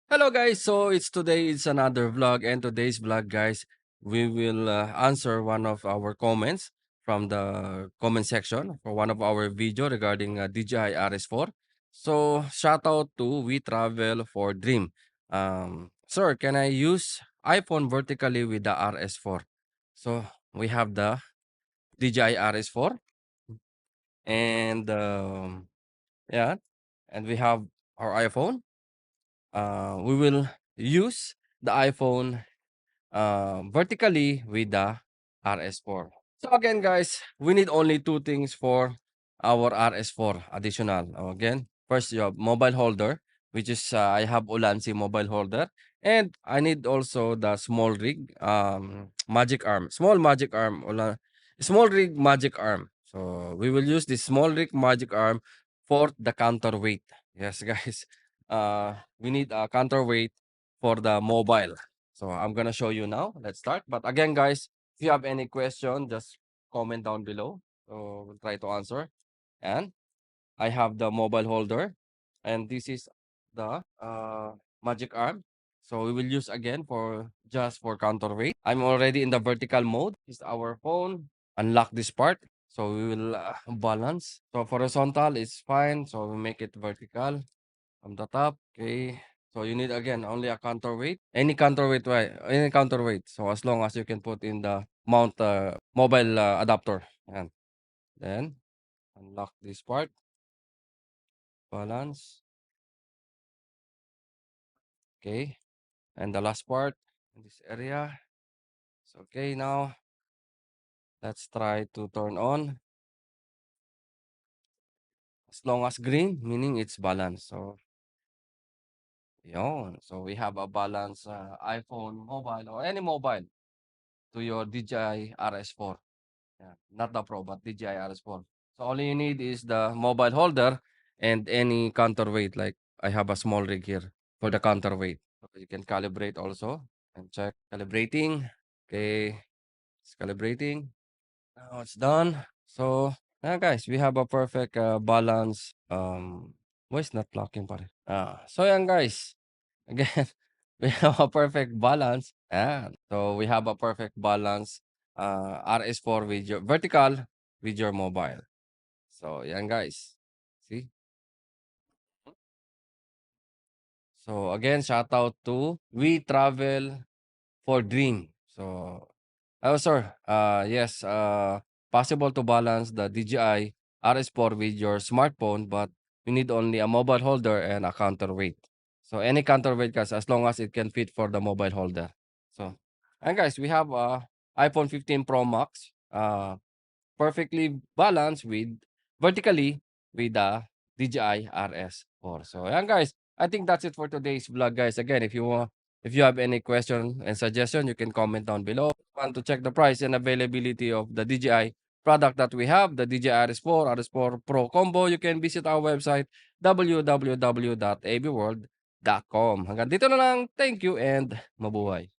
Hello guys, so it's another vlog, and today's vlog guys, we will answer one of our comments from the comment section for one of our video regarding DJI RS4. So shout out to We Travel for Dream. Sir, can I use iPhone vertically with the RS4? So we have the DJI RS4, and yeah, and we have our iPhone. We will use the iPhone vertically with the RS4. So again, guys, we need only two things for our RS4 additional. Again, first you have mobile holder, which is I have Ulanzi mobile holder, and I need also the small rig, magic arm, small rig magic arm. So we will use this small rig magic arm for the counterweight. Yes, guys. We need a counterweight for the mobile. So I'm gonna show you now. Let's start. But again, guys, if you have any question, just comment down below. So we'll try to answer. And I have the mobile holder, and this is the magic arm. So we will use again for just for counterweight. I'm already in the vertical mode. This is our phone. Unlock this part. So we will balance. So horizontal is fine. So we make it vertical from the top. Okay. So you need again only a counterweight. Any counterweight, right? Any counterweight. So as long as you can put in the mount mobile adapter. And then unlock this part. Balance. Okay. And the last part in this area. So okay, now let's try to turn on. As long as green, meaning it's balanced. So yun. So we have a balance iPhone mobile or any mobile to your DJI RS4. Yeah, not the Pro, but DJI RS4. So all you need is the mobile holder and any counterweight. Like I have a small rig here for the counterweight. So you can calibrate also and check calibrating. Okay, it's calibrating. Now it's done. So guys, we have a perfect balance. Why is not locking pa rin? So yan guys. Again, we have a perfect balance. So we have a perfect balance RS4 with your vertical with your mobile. So yan guys. See? So again, shout out to We Travel for Dream. So sir, yes, possible to balance the DJI RS4 with your smartphone, but you need only a mobile holder and a counterweight. So any counterweight, guys, as long as it can fit for the mobile holder. So, and guys, we have iPhone 15 Pro Max, perfectly balanced with vertically with the DJI RS4. So, ayan guys, I think that's it for today's vlog, guys. Again, if you have any question and suggestion, you can comment down below. Want to check the price and availability of the DJI product that we have, the DJI RS4, RS4 Pro combo, you can visit our website www.abworld.com. Hanggang dito na lang. Thank you and mabuhay.